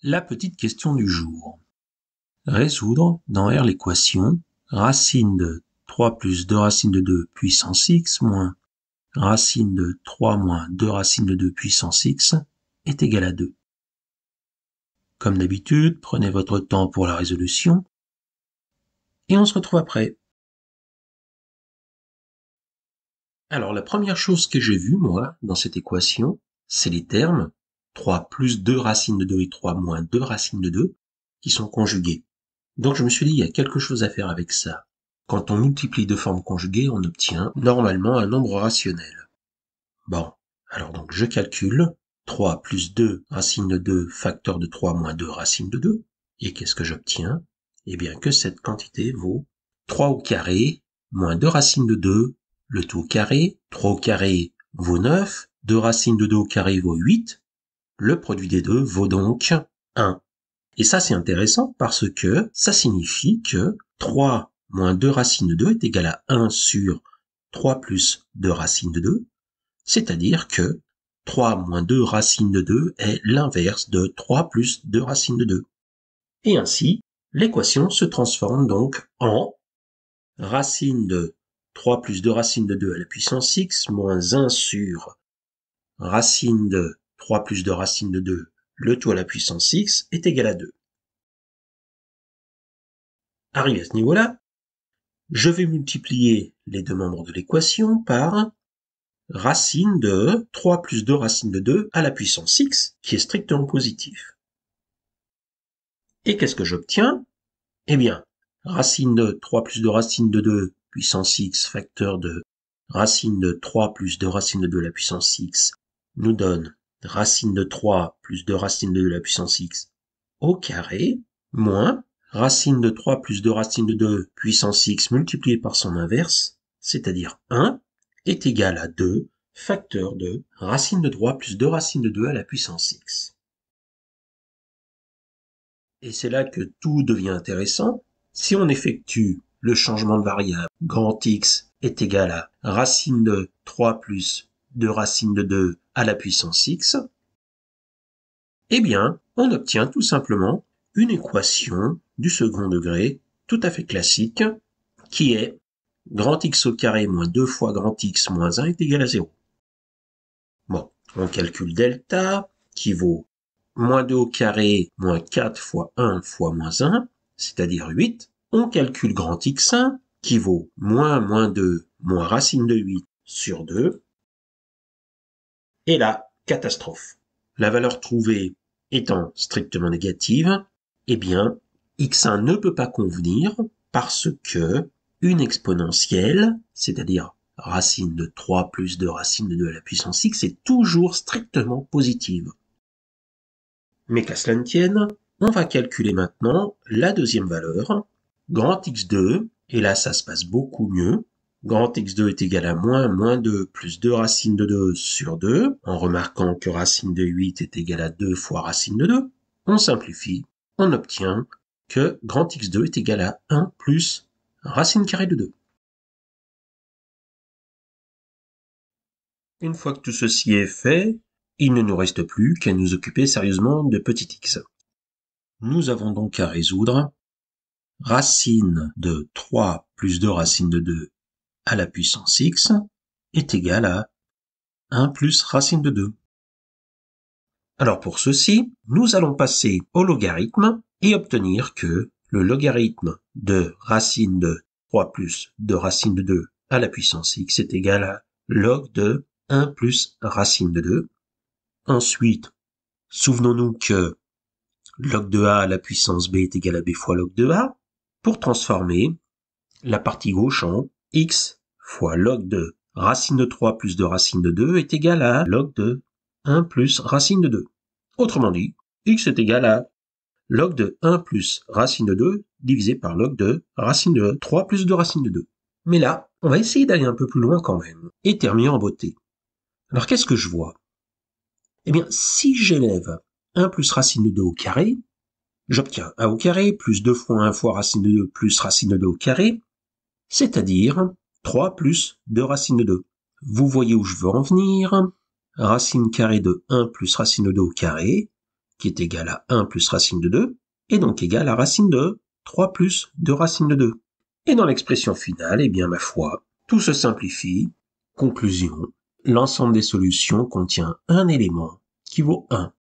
La petite question du jour. Résoudre dans R l'équation racine de 3 plus 2 racines de 2 puissance x moins racine de 3 moins 2 racines de 2 puissance x est égal à 2. Comme d'habitude, prenez votre temps pour la résolution et on se retrouve après. Alors la première chose que j'ai vue, moi, dans cette équation, c'est les termes 3 plus 2 racines de 2 et 3 moins 2 racines de 2 qui sont conjugués. Donc je me suis dit, il y a quelque chose à faire avec ça. Quand on multiplie deux formes conjuguées, on obtient normalement un nombre rationnel. Bon, alors donc je calcule 3 plus 2 racine de 2 facteur de 3 moins 2 racine de 2. Et qu'est-ce que j'obtiens? Eh bien que cette quantité vaut 3 au carré moins 2 racines de 2, le tout au carré, 3 au carré vaut 9, 2 racines de 2 au carré vaut 8, le produit des deux vaut donc 1. Et ça, c'est intéressant parce que ça signifie que 3 moins 2 racines de 2 est égal à 1 sur 3 plus 2 racines de 2, c'est-à-dire que 3 moins 2 racines de 2 est l'inverse de 3 plus 2 racines de 2. Et ainsi, l'équation se transforme donc en racine de 3 plus 2 racines de 2 à la puissance x moins 1 sur racine de 3 plus 2 racines de 2, le tout à la puissance x, est égal à 2. Arrivé à ce niveau-là, je vais multiplier les deux membres de l'équation par racine de 3 plus 2 racine de 2 à la puissance x, qui est strictement positif. Et qu'est-ce que j'obtiens? Eh bien, racine de 3 plus 2 racine de 2 puissance x facteur de racine de 3 plus 2 racine de 2 à la puissance x nous donne racine de 3 plus 2 racine de 2 à la puissance x au carré, moins racine de 3 plus 2 racine de 2 puissance x multiplié par son inverse, c'est-à-dire 1, est égal à 2 facteur de racine de 3 plus 2 racine de 2 à la puissance x. Et c'est là que tout devient intéressant. Si on effectue le changement de variable, grand X est égal à racine de 3 plus 2 racine de 2 à la puissance X, eh bien, on obtient tout simplement une équation du second degré tout à fait classique qui est grand X au carré moins 2 fois grand X moins 1 est égal à 0. Bon, on calcule delta qui vaut moins 2 au carré moins 4 fois 1 fois moins 1, c'est-à-dire 8. On calcule grand X1 qui vaut moins 2 moins racine de 8 sur 2. Et là, catastrophe. La valeur trouvée étant strictement négative, eh bien, X1 ne peut pas convenir parce que une exponentielle, c'est-à-dire racine de 3 plus 2 racine de 2 à la puissance x, est toujours strictement positive. Mais qu'à cela ne tienne, on va calculer maintenant la deuxième valeur, grand x2, et là ça se passe beaucoup mieux. Grand x2 est égal à moins 2 plus 2 racine de 2 sur 2, en remarquant que racine de 8 est égal à 2 fois racine de 2. On simplifie, on obtient que grand x2 est égal à 1 plus racine carrée de 2. Une fois que tout ceci est fait, il ne nous reste plus qu'à nous occuper sérieusement de petit x. Nous avons donc à résoudre racine de 3 plus 2 racine de 2 à la puissance x est égal à 1 plus racine de 2. Alors pour ceci, nous allons passer au logarithme et obtenir que le logarithme de racine de 3 plus 2 racine de 2 à la puissance x est égal à log de 1 plus racine de 2. Ensuite, souvenons-nous que log de a à la puissance b est égal à b fois log de a, pour transformer la partie gauche en x fois log de racine de 3 plus de racine de 2 est égal à log de 1 plus racine de 2. Autrement dit, x est égal à log de 1 plus racine de 2 divisé par log de racine de 3 plus de racine de 2. Mais là, on va essayer d'aller un peu plus loin quand même et terminer en beauté. Alors qu'est-ce que je vois? Eh bien, si j'élève 1 plus racine de 2 au carré, j'obtiens a au carré plus 2 fois 1 fois racine de 2 plus racine de 2 au carré, c'est-à-dire 3 plus 2 racine de 2. Vous voyez où je veux en venir. Racine carrée de 1 plus racine de 2 au carré qui est égal à 1 plus racine de 2, est donc égal à racine de 3 plus 2 racine de 2. Et dans l'expression finale, eh bien, ma foi, tout se simplifie. Conclusion, l'ensemble des solutions contient un élément qui vaut 1.